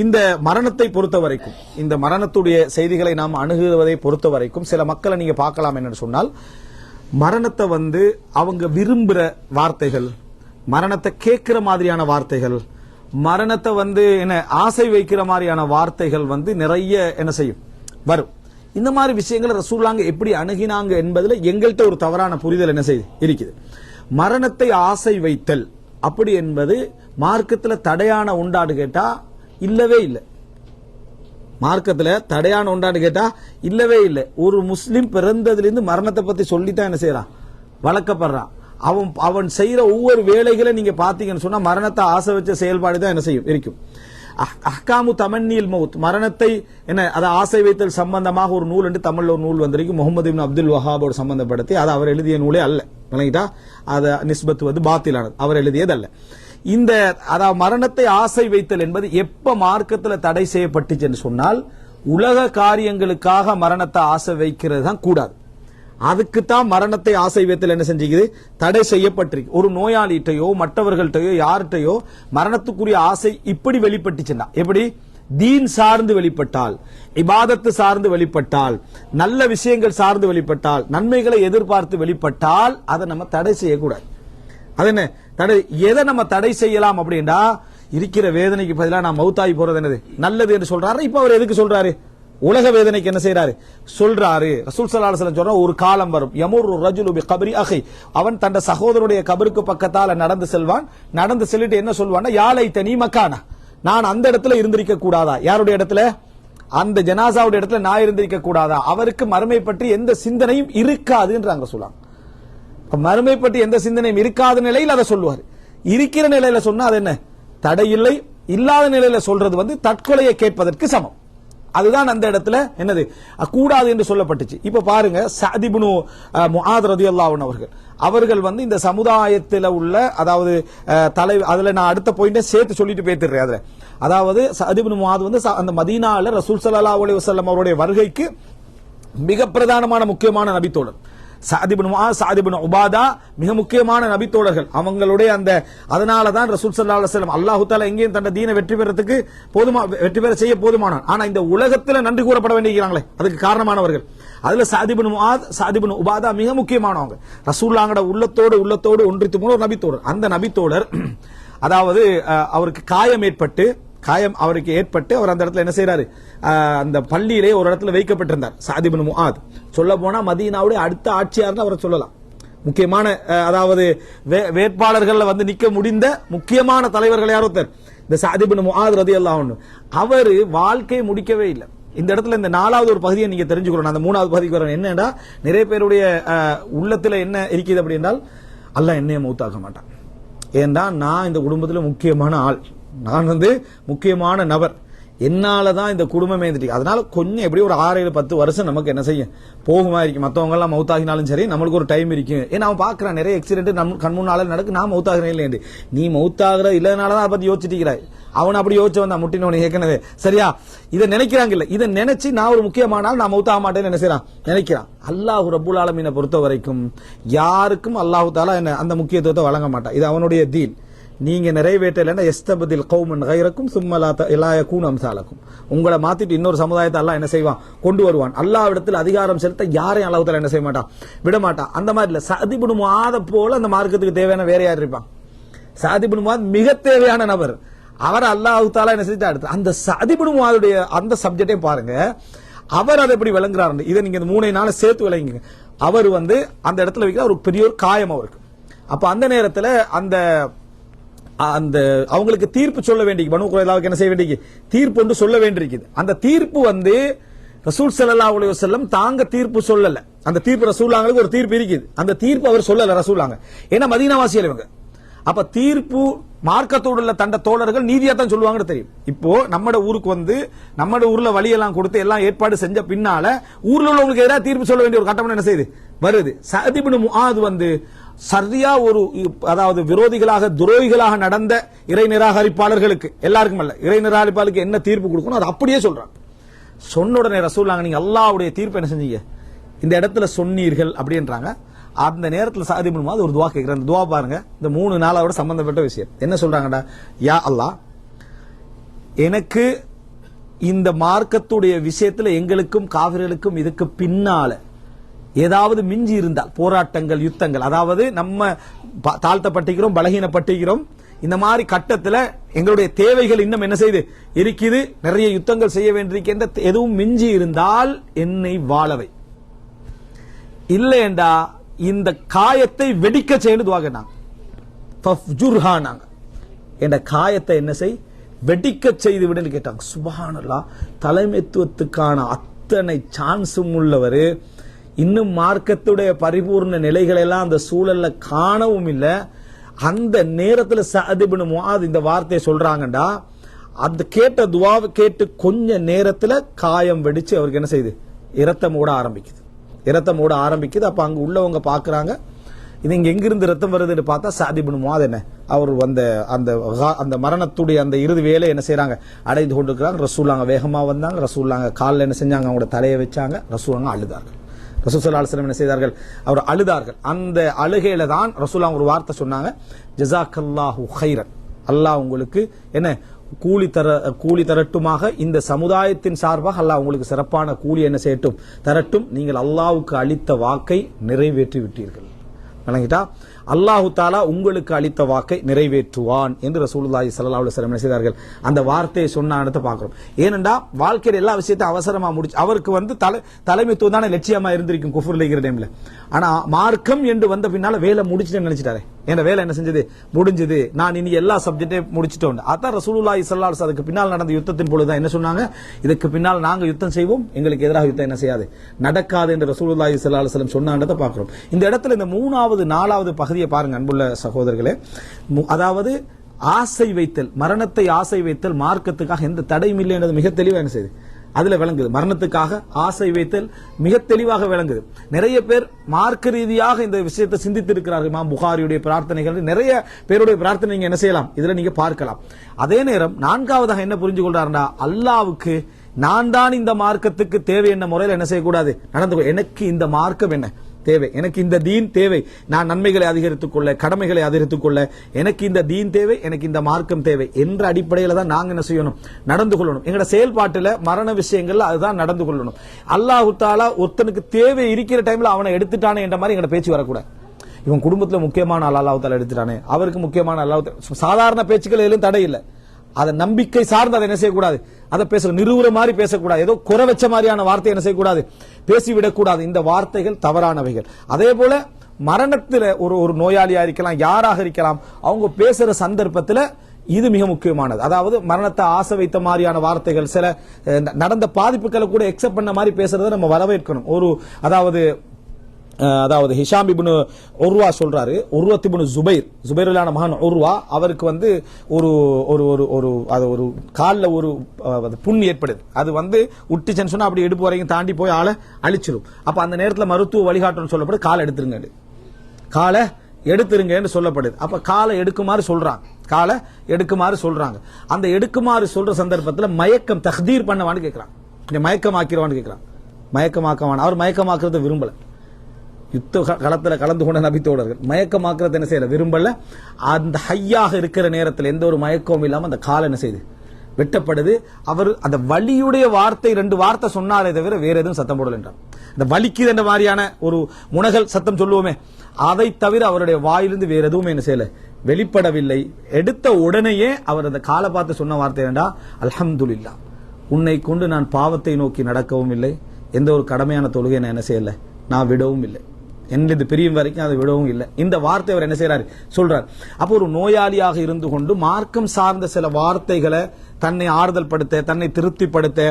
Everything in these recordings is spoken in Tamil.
இந்த மரணத்தை பொறுத்த வரைக்கும், இந்த மரணத்துடைய செய்திகளை நாம் அணுகுவதை பொறுத்த வரைக்கும் சில மக்களை நீங்க பார்க்கலாம். என்னன்னு சொன்னால், மரணத்தை அவங்க விரும்புற வார்த்தைகள், மரணத்தை கேட்கிற மாதிரியான வார்த்தைகள், மரணத்தை என்ன ஆசை வைக்கிற மாதிரியான வார்த்தைகள் நிறைய என்ன செய்யும் வரும். இந்த மாதிரி விஷயங்களை ரசூலுல்லாஹ் எப்படி அணுகினாங்க என்பதுல எங்கள்கிட்ட ஒரு தவறான புரிதல் என்ன செய்யுது இருக்குது. மரணத்தை ஆசை வைத்தல் அப்படி என்பது மார்க்கத்துல தடையான உண்டாடு கேட்டா இல்லவே இல்லை. மார்க்கத்துல தடையான உண்டாடு கேட்டா இல்லவே இல்லை. ஒரு முஸ்லிம் பிறந்ததிலிருந்து மரணத்தை பத்தி சொல்லித்தான் என்ன செய்யறான், வளர்க்கப்படுறான். அவன் செய்யற ஒவ்வொரு வேலைகளை நீங்க பாத்தீங்கன்னு சொன்னா மரணத்தை ஆசை வச்ச செயல்பாடு தான் என்ன செய்யும் இருக்கும். அஹ்காமு தமன்னில் மவுத், மரணத்தை என்ன அதை ஆசை வைத்தல் சம்பந்தமாக ஒரு நூல் என்று தமிழ்ல ஒரு நூல் வந்திருக்கு. முகமது இப்னு அப்துல் வஹாபோடு சம்பந்தப்படுத்தி, அது அவர் எழுதிய நூலே அல்ல. விளங்கிட்டா, அது நிஸ்பத் பாத்திலானது, அவர் எழுதியது அல்ல. இந்த அதாவது மரணத்தை ஆசை வைத்தல் என்பது எப்ப மார்க்கத்துல தடை செய்யப்பட்டுச்சு சொன்னால், உலக காரியங்களுக்காக மரணத்தை ஆசை வைக்கிறது தான் கூடாது. அதுக்குத்தான் மரணத்தை ஆசை வைத்தல் என்ன செஞ்சுக்குது, தடை செய்யப்பட்டிருக்கு. ஒரு நோயாளிட்டையோ மற்றவர்கள்ட்டையோ யார்கிட்டையோ மரணத்துக்குரிய ஆசை இப்படி வெளிப்பட்டுச்சுன்னா, எப்படி தீன் சார்ந்து வெளிப்பட்டால், இபாதத்து சார்ந்து வெளிப்பட்டால், நல்ல விஷயங்கள் சார்ந்து வெளிப்பட்டால், நன்மைகளை எதிர்பார்த்து வெளிப்பட்டால் அதை நம்ம தடை செய்யக்கூடாது. அது என்ன தடை, எதை நம்ம தடை செய்யலாம் அப்படின்னா, இருக்கிற வேதனைக்கு பதிலாக நான் மௌத்தாகி போறது என்னது நல்லது என்று சொல்றாரு. இப்ப அவர் எதுக்கு சொல்றாரு, உலக வேதனைக்கு என்ன செய்யறாரு சொல்றாரு. ரசூல் ஸல்லல்லாஹு அலைஹி வஸல்லம் சொல்ற ஒரு காலம் வரும், யமுரு ரஜுலு பி கப்ரி அஹி, அவன் தன் சகோதரனுடைய கபருக்கு பக்கத்தால நடந்து செல்வான். நடந்து செல்லிட்டு என்ன சொல்வான், யாலை தனி மக்கானா, நான் அந்த இடத்துல இருந்திருக்க கூடாதா? யாருடைய இடத்துல? அந்த ஜனாசாவுடைய இடத்துல நான் இருந்திருக்க கூடாதா? அவருக்கு மறுமை பற்றி எந்த சிந்தனையும் இருக்காதுன்றாங்க சொல்லுவாங்க. மறுமை பற்றி எந்த சிந்தனையும் இருக்காத நிலையில் அதை சொல்லுவார். இருக்கிற நிலையில சொன்னா அது என்ன தடை இல்லை. இல்லாத நிலையில சொல்றது தற்கொலையை கேட்பதற்கு சமம். அதுதான் அந்த இடத்துல என்னது கூடாது என்று சொல்லப்பட்டுச்சு. இப்ப பாருங்க, சஅத் இப்னு முஆத் ரலியல்லாஹு அன்ஹு அவர்கள் இந்த சமுதாயத்தில் உள்ள, அதாவது தலைவர், அதுல நான் அடுத்த பாயிண்ட சேர்த்து சொல்லிட்டு போயிடுறேன். அதுல அதாவது சஅத் இப்னு முஆத் அந்த மதீனால ரசூல் ஸல்லல்லாஹு அலைஹி வஸல்லம் அவருடைய வருகைக்கு மிக பிரதானமான முக்கியமான நபித்தோழர். சஅத் இப்னு முஆத், சஅத் இப்னு உபாதா மிக முக்கியமான நபித்தோழர்கள். அவங்களுடைய அதனாலதான் ரசூல் ஸல்லல்லாஹு அலைஹி வஸல்லம் அல்லாஹ் தஆலா எங்கேயும் தன்னுடைய தீனை வெற்றி பெற செய்ய போதுமானான். ஆனா இந்த உலகத்துல நன்றி கூறப்பட வேண்டியிருக்கிறாங்களே, அதுக்கு காரணமானவர்கள். அதுல சஅத் இப்னு முஆத், சஅத் இப்னு உபாதா மிக முக்கியமானவங்க. ரசூலுல்லாஹ்வோட உள்ளத்தோடு ஒன்றித்து போன ஒரு நபித்தோழர். அந்த நபித்தோழர் அதாவது அவருக்கு காயம் அவருக்கு ஏற்பட்டு அவர் அந்த இடத்துல என்ன செய்யறாரு, அந்த பள்ளியிலே ஒரு இடத்துல வைக்கப்பட்டிருந்தார். சஅத் இப்னு முஆத் சொல்ல போனா மதீனாவுடைய அடுத்த ஆட்சியார்னு அவரை சொல்லலாம். முக்கியமான அதாவது வேட்பாளர்கள் நிக்க முடிந்த முக்கியமான தலைவர்கள் யாரோ இந்த சஅத் இப்னு முஆத் ரலியல்லாஹு அன்ஹு. அவர் வாழ்க்கையை முடிக்கவே இல்லை. இந்த இடத்துல இந்த நாலாவது ஒரு பகுதியை நீங்க தெரிஞ்சுக்கணும். அந்த மூணாவது பகுதிக்கு வரணும். என்னன்னா, நிறைய பேருடைய உள்ளத்துல என்ன இருக்குது அப்படின்னால், அல்லாஹ் என்னைய மௌத்தாக்க மாட்டான். ஏன்னா நான் இந்த குடும்பத்துல முக்கியமான ஆள், நான் முக்கியமான நபர், என்னாலதான் இந்த குடும்பமே இருந்துட்டு. அதனால கொஞ்சம் எப்படி ஒரு 6-7-10 வருஷம் நமக்கு என்ன செய்யும் போகுமா இருக்கும். மற்றவங்க எல்லாம் மௌத்தாகினாலும் சரி, நம்மளுக்கு ஒரு டைம் இருக்கும். ஏன்னா அவன் பாக்குறான் நிறைய ஆக்சிடென்ட் நம்ம கண் முன்னால நடக்கு, நான் மௌத்தாகிறேன் இல்லையா, நீ மௌத்தாகிற இல்லனாலதான் அதை பத்தி யோசிச்சுட்டு இருக்கிறாய். அவன் அப்படி யோசிச்சு வந்தான் முட்டினவனை ஏற்கனவே சரியா. இதை நினைக்கிறாங்க இல்ல, இதை நினைச்சு நான் ஒரு முக்கியமான நான் மௌத்தாக மாட்டேன்னு என்ன செய்யறான் நினைக்கிறான். அல்லாஹ் ரப்புல் ஆலமீனை பொறுத்த வரைக்கும் யாருக்கும் அல்லாஹ் தஆலா அந்த முக்கியத்துவத்தை வழங்க மாட்டான். இது அவனுடைய தீன். நீங்க நிறைவேற்றலைன்னா எஸ்தபதில் கௌமன் கைரக்கும் சும்ம லா யகூனு அம்சாலக்கும், உங்களை மாத்திட்டு இன்னொரு சமுதாயத்தை அல்லாஹ் என்ன செய்வான் கொண்டு வருவான். அல்லாஹ் இடத்துல அதிகாரம் செலுத்த யாரையும் அல்லாஹ் தஆலா என்ன செய்ய மாட்டான், விட மாட்டான். அந்த மாதிரி இல்ல, சஅத் இப்னு முஆத் போல அந்த மார்க்கத்துக்கு தேவையான வேற யார் இருப்பான்? சஅத் இப்னு முஆத் மிக தேவையான நபர். அவர் அல்லாஹ் தஆலா என்ன செஞ்சா அடுத்து அந்த சஅத் இப்னு முஆதுடைய அந்த சப்ஜெக்டையும் பாருங்க. அவர் அதை எப்படி விளங்குறாரு, இதை நீங்க இந்த 3 நாளை சேர்த்து விளங்குங்க. அவர் அந்த இடத்துல வைக்கிற ஒரு பெரிய ஒரு காயம் அவருக்கு. அப்ப அந்த நேரத்துல அந்த அவங்களுக்கு தீர்ப்பு சொல்ல வேண்டிய பனு குறைலாவுக்கு என்ன செய்ய வேண்டிய தீர்ப்பு ஒன்று சொல்ல வேண்டியிருக்குது. அந்த தீர்ப்பு ரசூல் ஸல்லல்லாஹு அலைஹி வஸல்லம் தாங்க தீர்ப்பு சொல்லல. அந்த தீர்ப்பு ரசூலுல்லாஹ்வுக்கு ஒரு தீர்ப்பு இருக்குது, அந்த தீர்ப்பு அவர் சொல்லல ரசூலுல்லாஹ். ஏன்னா மதீனாவாசிகள் இவங்க. அப்ப தீர்ப்பு மார்க்கத்தோடு உள்ள தண்ட தோழர்கள் நீதியா தான் சொல்லுவாங்கன்னு தெரியும். இப்போ நம்ம ஊருக்கு நம்ம ஊர்ல வழியெல்லாம் கொடுத்து எல்லாம் ஏற்பாடு செஞ்ச பின்னால ஊர்ல உள்ளவங்களுக்கு எதிராக தீர்ப்பு சொல்ல வேண்டிய ஒரு கட்டம் என்ன செய்யுது வருது. சஅத் இப்னு முஆத் சரியா ஒரு அதாவது விரோதிகளாக துரோகிகளாக நடந்த இறை நிராகரிப்பாளர்களுக்கு எல்லாருக்கும் அல்ல, இறை நிராகரிப்பாளருக்கு என்ன தீர்ப்பு கொடுக்கணும் அது அப்படியே சொல்றாங்க. சொன்ன உடனே ரசூலுல்லாஹ் நீங்க அல்லாஹ்வுடைய தீர்ப்பு என்ன செஞ்சீங்க இந்த இடத்துல சொன்னீர்கள் அப்படின்றாங்க. அந்த நேரத்தில் சஅத் இப்னு முஆத் ஒரு துவா கேட்கிறார். அந்த துவா பாருங்க, இந்த 3 நாளோட சம்பந்தப்பட்ட விஷயம். என்ன சொல்றாங்கடா, யா அல்லாஹ் எனக்கு இந்த மார்க்கத்துடைய விஷயத்துல எங்களுக்கும் காவிர்களுக்கும் இதுக்கு பின்னால ஏதாவது மிஞ்சி இருந்தால் போராட்டங்கள், யுத்தங்கள், அதாவது நம்ம தாழ்த்தப்பட்டிருக்கிறோம், பலகீனப்பட்டிருக்கிறோம், இந்த மாதிரி கட்டத்துல எங்களுடைய தேவைகள் இன்னும் என்ன செய்து இருக்குது, நிறைய யுத்தங்கள் செய்ய வேண்டியிருக்கின்ற எதுவும் மிஞ்சி இருந்தால் என்னை வாழவை, இல்லையண்டா இந்த காயத்தை வெடிக்க செய்யணும் துவா கேட்டாங்க. என்ற காயத்தை என்ன செய், வெடிக்க செய்து விடுன்னு கேட்டாங்க. சுப்ஹானல்லாஹ், தலைமைத்துவத்துக்கான அத்தனை சான்ஸும் உள்ளவர் இன்னும் மார்க்கத்துடைய பரிபூர்ண நிலைகள் எல்லாம் அந்த சூழல்ல காணவும் இல்லை. அந்த நேரத்தில் சஅத் இப்னு முஆத் இந்த வார்த்தையை சொல்றாங்கடா, அந்த கேட்ட துவாவை கேட்டு கொஞ்ச நேரத்தில் காயம் வெடிச்சு அவருக்கு என்ன செய்யுது, இரத்தம் ஓட ஆரம்பிக்குது. அப்ப அங்க உள்ளவங்க பாக்குறாங்க, இது இங்க எங்கிருந்து ரத்தம் வருதுன்னு பார்த்தா சஅத் இப்னு முஆத் என்ன அவர் அந்த மரணத்துடைய அந்த இறுதி வேலை என்ன செய்யறாங்க, அடைந்து கொண்டிருக்கிறாங்க. ரசூலுல்லாஹ் வேகமா வந்தாங்க. ரசூலுல்லாஹ் காலில் என்ன செஞ்சாங்க, அவங்களோட தலையை வச்சாங்க. ரசூலுல்லாஹ் அழுதார்கள். ரசூல் ஸல்லல்லாஹு அலைஹி வஸல்லம் என்ன செய்தார்கள், அவர் அழுதார்கள். அந்த அழுகையில தான் ரசூலுல்லாஹ் ஒரு வார்த்தை சொன்னாங்க, ஜஸாக்கல்லாஹு கைரன், அல்லாஹ் உங்களுக்கு என்ன கூலி தரட்டுமாக, இந்த சமுதாயத்தின் சார்பாக அல்லாஹ் உங்களுக்கு சிறப்பான கூலி என்ன செய்யட்டும், தரட்டும். நீங்கள் அல்லாஹ்வுக்கு அளித்த வாக்கை நிறைவேற்றி விட்டீர்கள். விளங்கிட்டா, அல்லாஹு தாலா உங்களுக்கு அளித்த வாக்கை நிறைவேற்றுவான் என்று ரசூலுல்லாஹி ஸல்லல்லாஹு அலைஹி வஸல்லம் என்ன செய்தார்கள், அந்த வார்த்தையை சொன்ன இடத்தை பார்க்கிறோம். ஏனென்றா வாழ்க்கையில் எல்லா விஷயத்தையும் அவசரமா முடிச்சு, அவருக்கு தலைமைத்துவம் தானே லட்சியமா இருந்திருக்கும் குஃபுர்ல இருக்கிற டைம்ல. ஆனா மார்க்கம் என்று வந்த பின்னால வேலை முடிச்சுட்டேன்னு நினைச்சிட்டாரு. என் வேலை என்ன செஞ்சது, முடிஞ்சது, நான் இனி எல்லா சப்ஜெக்டையும் முடிச்சுட்டோம். அதான் ரசூலுல்லாஹி ஸல்லல்லாஹு அலைஹி வஸல்லம் அதுக்கு பின்னால் நடந்த யுத்தத்தின் பொழுதுதான் என்ன சொன்னாங்க, இதுக்கு பின்னால் நாங்க யுத்தம் செய்வோம், எங்களுக்கு எதிராக யுத்தம் என்ன செய்யாது, நடக்காது என்று ரசூலுல்லாஹி ஸல்லல்லாஹு அலைஹி வஸல்லம் சொன்னதை பார்க்கிறோம். இந்த இடத்துல இந்த 3வது 4வது பகுதியை பாருங்க அன்புள்ள சகோதரர்களே. அதாவது ஆசை வைத்தல், மரணத்தை ஆசை வைத்தல் மார்க்கத்துக்காக எந்த தடையும் இல்லை என்றது மிக தெளிவாக என்ன செய்யுது, அதுல விளங்குது. மரணத்துக்காக ஆசை வைத்தல் மிக தெளிவாக விளங்குது. நிறைய பேர் மார்க்க ரீதியாக இந்த விஷயத்தை சிந்தித்து இருக்கிறார்கள். இமாம் புகாரியுடைய பிரார்த்தனைகள், நிறைய பேருடைய பிரார்த்தனை நீங்க என்ன செய்யலாம், இதுல நீங்க பார்க்கலாம். அதே நேரம் 4வதாக என்ன புரிஞ்சு கொள்றாருன்னா, அல்லாஹ்வுக்கு நான் தான் இந்த மார்க்கத்துக்கு தேவை என்ன முறையில் என்ன செய்யக்கூடாது, நடந்து, எனக்கு இந்த மார்க்கம் என்ன தேவை, எனக்கு இந்த தீன் தேவை, நான் நன்மைகளை அதிகரித்துக் கொள்ள, கடமைகளை அதிகரித்துக் கொள்ள எனக்கு இந்த தீன் தேவை, எனக்கு இந்த மார்க்கம் தேவை என்ற அடிப்படையில் தான் நாங்க என்ன செய்யணும், நடந்து கொள்ளணும். எங்களோட செயல்பாட்டில் மரண விஷயங்கள்ல அதுதான் நடந்து கொள்ளணும். அல்லாஹ் தஆலா ஒருத்தனுக்கு தேவை இருக்கிற டைம்ல அவனை எடுத்துட்டானே என்ற மாதிரி எங்களோட பேச்சு வரக்கூடாது. இவன் குடும்பத்துல முக்கியமான அல்லாஹ் தஆலா எடுத்துட்டானே, அவருக்கு முக்கியமான அல்லாஹ், சாதாரண பேச்சுக்கள் எதுவும் தடை இல்லை. அதை நம்பிக்கை சார்ந்து அதை என்ன செய்யக்கூடாது, அதை பேச நிறுவுற மாதிரி பேசக்கூடாது, ஏதோ குறை வச்ச மாதிரியான வார்த்தை என்ன செய்யக்கூடாது, பேசிவிடக்கூடாது. இந்த வார்த்தைகள் தவறானவைகள். அதே போல மரணத்தில் ஒரு நோயாளியா இருக்கலாம், யாராக இருக்கலாம், அவங்க பேசுற சந்தர்ப்பத்தில் இது மிக முக்கியமானது. அதாவது மரணத்தை ஆசை வைத்த மாதிரியான வார்த்தைகள், சில நடந்த பாதிப்புகளை கூட எக்ஸெப்ட் பண்ண மாதிரி பேசுறதை நம்ம வரவேற்கணும். அதாவது ஹிஷாம் இப்னு உர்வா சொல்றாரு, உர்வத் இப்னு ஜுபைருல்லான மகன் உர்வா, அவருக்கு ஒரு ஒரு காலில் ஒரு புண் ஏற்படுது. அது உட்டிச்சுன்னு சொன்னா அப்படி எடுப்பு வரைக்கும் தாண்டி போய் ஆளை அழிச்சிடும். அப்ப அந்த நேரத்தில் மருத்துவ வழிகாட்டுன்னு சொல்லப்படுது, காலை எடுத்துருங்கன்னு சொல்லப்படுது. அப்ப காலை எடுக்குமாறு சொல்றாங்க. அந்த எடுக்குமாறு சொல்ற சந்தர்ப்பத்தில் மயக்கம் தஹ்தீர் பண்ணவான்னு கேட்கிறான், மயக்கமாக்கிறவான்னு கேட்கிறான். மயக்கமாக்கவான், அவர் மயக்கமாக்குறத விரும்பல. யுத்த களத்தில் கலந்து கொண்ட நபி தோழர்கள் மயக்கமாக்குறது என்ன செய்யல, விரும்பல. அந்த ஹையாக இருக்கிற நேரத்தில் எந்த ஒரு மயக்கமும் இல்லாம அந்த கால் என்ன செய்யுது, வெட்டப்படுது. அவர் அந்த வலியுடைய வார்த்தை 2 வார்த்தை சொன்னாரே தவிர வேற எதுவும் சத்தம் போடல என்றார். இந்த வலிக்குது என்ற மாதிரியான ஒரு முனகல் சத்தம் சொல்லுவோமே, அதை தவிர அவருடைய வாயிலிருந்து வேற எதுவுமே என்ன செய்யல, வெளிப்படவில்லை. எடுத்த உடனேயே அவர் அந்த காலை பார்த்து சொன்ன வார்த்தை என்னடா, அல்ஹம்துலில்லாஹ், உன்னை கொண்டு நான் பாவத்தை நோக்கி நடக்கவும் இல்லை, எந்த ஒரு கடமையான தொழுகை நான் என்ன செய்யல, நான் விடவும் இல்லை, என்னது பிரியும் வரைக்கும் அதை விடவும் இல்லை. இந்த வார்த்தை அவர் என்ன செய்யறாரு, சொல்றார். அப்போ ஒரு நோயாளியாக இருந்து கொண்டு மார்க்கம் சார்ந்த சில வார்த்தைகளை தன்னை ஆறுதல் படுத்த, தன்னை திருப்திப்படுத்த,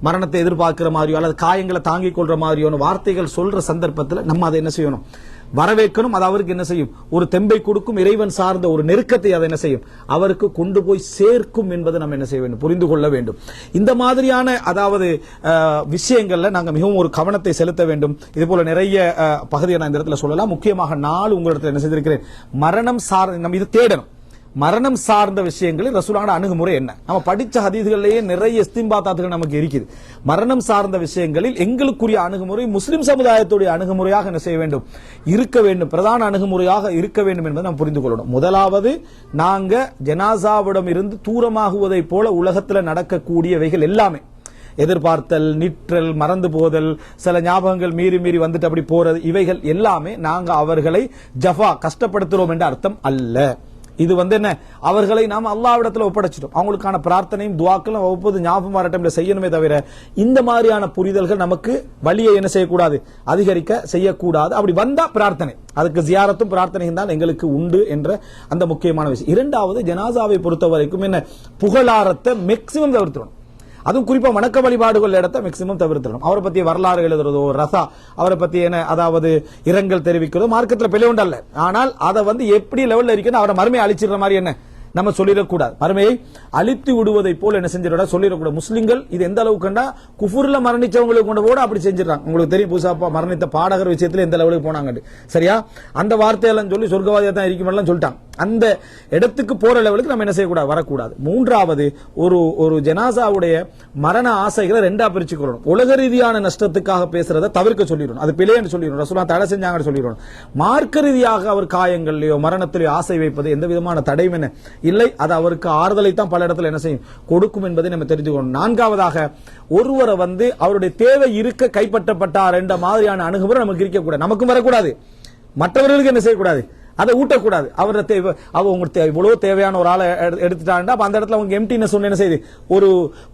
மரணத்தை எதிர்பார்க்கிற மாதிரியோ அல்லது காயங்களை தாங்கிக் கொள்ற மாதிரியான வார்த்தைகள் சொல்ற சந்தர்ப்பத்தில் நம்ம அதை என்ன செய்யணும், வரவேற்கணும். அது அவருக்கு என்ன செய்யும், ஒரு தெம்பை கொடுக்கும், இறைவன் சார்ந்த ஒரு நெருக்கத்தை அதை என்ன செய்யும், அவருக்கு கொண்டு போய் சேர்க்கும் என்பதை நம்ம என்ன செய்ய வேண்டும், புரிந்து கொள்ள வேண்டும். இந்த மாதிரியான அதாவது விஷயங்கள்ல நாங்க மிகவும் ஒரு கவனத்தை செலுத்த வேண்டும். இது போல நிறைய பகுதியை நான் இந்த இடத்துல சொல்லலாம். முக்கியமாக 4 உங்களிடத்தில் என்ன செய்திருக்கிறேன், மரணம் சார் நம்ம இது தேடணும். மரணம் சார்ந்த விஷயங்களில் ரசூலுல்லாஹ்வோட அணுகுமுறை என்ன? நம்ம படிச்ச ஹதீஸ்களிலேயே நிறைய இஸ்தின்பாத்தாத்துகள் நமக்கு இருக்குது. மரணம் சார்ந்த விஷயங்களில் எங்களுக்குரிய அணுகுமுறை முஸ்லிம் சமுதாயத்துடைய அணுகுமுறையாக என்ன செய்ய வேண்டும், இருக்க வேண்டும், பிரதான அணுகுமுறையாக இருக்க வேண்டும் என்பதை நாம் புரிந்து கொள்ளணும். முதலாவது, நாங்க ஜனாசாவிடம் இருந்து தூரமாகுவதை போல உலகத்தில் நடக்கக்கூடியவைகள் எல்லாமே, எதிர்பார்த்தல், நிற்றல், மறந்து போதல், சில ஞாபகங்கள் மீறி மீறி வந்துட்டு அப்படி போறது, இவைகள் எல்லாமே நாங்க அவர்களை ஜஃபா கஷ்டப்படுத்துறோம் என்ற அர்த்தம் அல்ல. இது என்ன, அவர்களை நாம் அல்லாஹ்விடத்தில் ஒப்படைச்சிட்டோம். அவங்களுக்கான பிரார்த்தனையும் துஆக்களும் ஒவ்வொரு ஞாபகம் வர டைம்ல செய்யணுமே தவிர இந்த மாதிரியான புரிதல்கள் நமக்கு வழியை என்ன செய்யக்கூடாது, அதிகரிக்க செய்யக்கூடாது. அப்படி வந்தா பிரார்த்தனை, அதுக்கு ஜியாரத்தும் பிரார்த்தனையும் தான் எங்களுக்கு உண்டு என்ற அந்த முக்கியமான விஷயம். இரண்டாவது, ஜனாசாவை பொறுத்த வரைக்கும் என்ன, புகழாரத்தை மேக்சிமம் தவிர்த்துறோம். அதுவும் குறிப்பா வணக்க வழிபாடுகள் இடத்தை மேக்சிமம் தவிர்த்துறோம். அவரை பத்தி வரலாறு எழுதுறதோ, ரசா அவரை பத்தி என்ன, அதாவது இரங்கல் தெரிவிக்கிறதோ மார்க்கத்தில் பிழை உண்டல்ல. ஆனால் அதை எப்படி லெவல்ல இருக்கணும், அவரை மறுமையை அழிச்சிடுற மாதிரி என்ன நம்ம சொல்லிடக்கூடாது. மறுமையை அழித்து விடுவதை போல என்ன செஞ்சிடக்கூடாது, சொல்லிடக்கூடாது. முஸ்லிம்கள் இது எந்த அளவுக்கு கண்டா குஃபுர்ல மரணிச்சவங்களுக்கு கொண்டு கூட அப்படி செஞ்சிடறாங்க. உங்களுக்கு தெரியும், புதுசா மரணித்த பாடகர் விஷயத்துல எந்த லெவலுக்கு போனாங்க. சரியா, அந்த வார்த்தையெல்லாம் சொல்லி சொர்க்கவாதியா தான் இருக்கும் சொல்லிட்டாங்க. அந்த இடத்துக்கு போற லெவலுக்கு நம்ம என்ன செய்யக்கூடாது, வரக்கூடாது. மூன்றாவது, ஒரு ஜனாசாவுடைய மரண ஆசைகளை ரெண்டா பிரிச்சுக்கொள்ளணும். உலக ரீதியான நஷ்டத்துக்காக பேசுறதை தவிர்க்க சொல்லிடணும், அது பிழைன்னு சொல்லிடணும், ரசூலுல்லாஹ் தடை செஞ்சாங்கன்னு சொல்லிடணும். மார்க்க ரீதியாக அவர் காயங்கள்லயோ மரணத்திலேயோ ஆசை வைப்பது எந்த விதமான தடையும் என்ன இல்லை, அது அவருக்கு ஆறுதலை தான் பல இடத்துல என்ன செய்யும், கொடுக்கும் என்பதை நம்ம தெரிஞ்சுக்கணும். நான்காவதாக, ஒருவரை அவருடைய தேவை இருக்க கைப்பற்றப்பட்டார் என்ற மாதிரியான அணுகுமுறை நமக்கு இருக்கக்கூடாது, நமக்கும் வரக்கூடாது, மற்றவர்களுக்கு என்ன செய்யக்கூடாது, அதை ஊட்டக்கூடாது. அவரை தேவை, உங்களுக்கு இவ்வளவு தேவையான ஒரு ஆளை எடுத்துட்டாங்க, அந்த இடத்துல அவங்க எம்டினஸ் என்ன செய்யுது,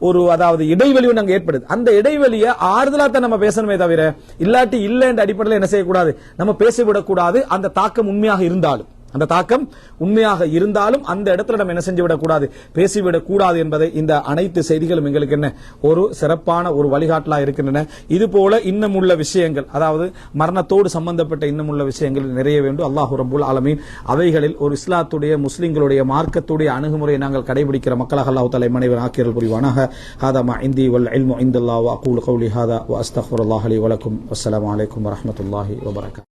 ஒரு அதாவது இடைவெளி ஒன்று அங்க ஏற்படுது. அந்த இடைவெளியை ஆறுதலா தான் நம்ம பேசணுமே தவிர இல்லாட்டி இல்லை என்ற அடிப்படையில் என்ன செய்யக்கூடாது, நம்ம பேசிவிடக்கூடாது. அந்த தாக்கம் உண்மையாக இருந்தாலும் அந்த இடத்துல நம்ம என்ன செஞ்சு விடக்கூடாது, பேசிவிடக் கூடாது என்பதை இந்த அனைத்து செய்திகளும் எங்களுக்கு என்ன ஒரு சிறப்பான ஒரு வழிகாட்டலா இருக்கின்றன. இது போல இன்னும் உள்ள விஷயங்கள், அதாவது மரணத்தோடு சம்பந்தப்பட்ட இன்னும் உள்ள விஷயங்கள் நிறைய வேண்டும். அல்லாஹ் ரப்பல் ஆலமீன் அவைகளில் ஒரு இஸ்லாத்துடைய முஸ்லிம்களுடைய மார்க்கத்துடைய அணுகுமுறையை நாங்கள் கடைபிடிக்கிற மக்களாக அல்லாஹ் தஆலா மனைவர் ஆக்கியல் புரிவானாக. ஹாதா மா இந்தி வல் இல்மு இன்தல்லாஹ் வ அகூலு கௌலி ஹாதா வ அஸ்தக்ஃபிருல்லாஹ் லி வ லக்கும். அஸ்ஸலாமு அலைக்கும் வ ரஹ்மத்துல்லாஹி வ பரகாத்துஹு.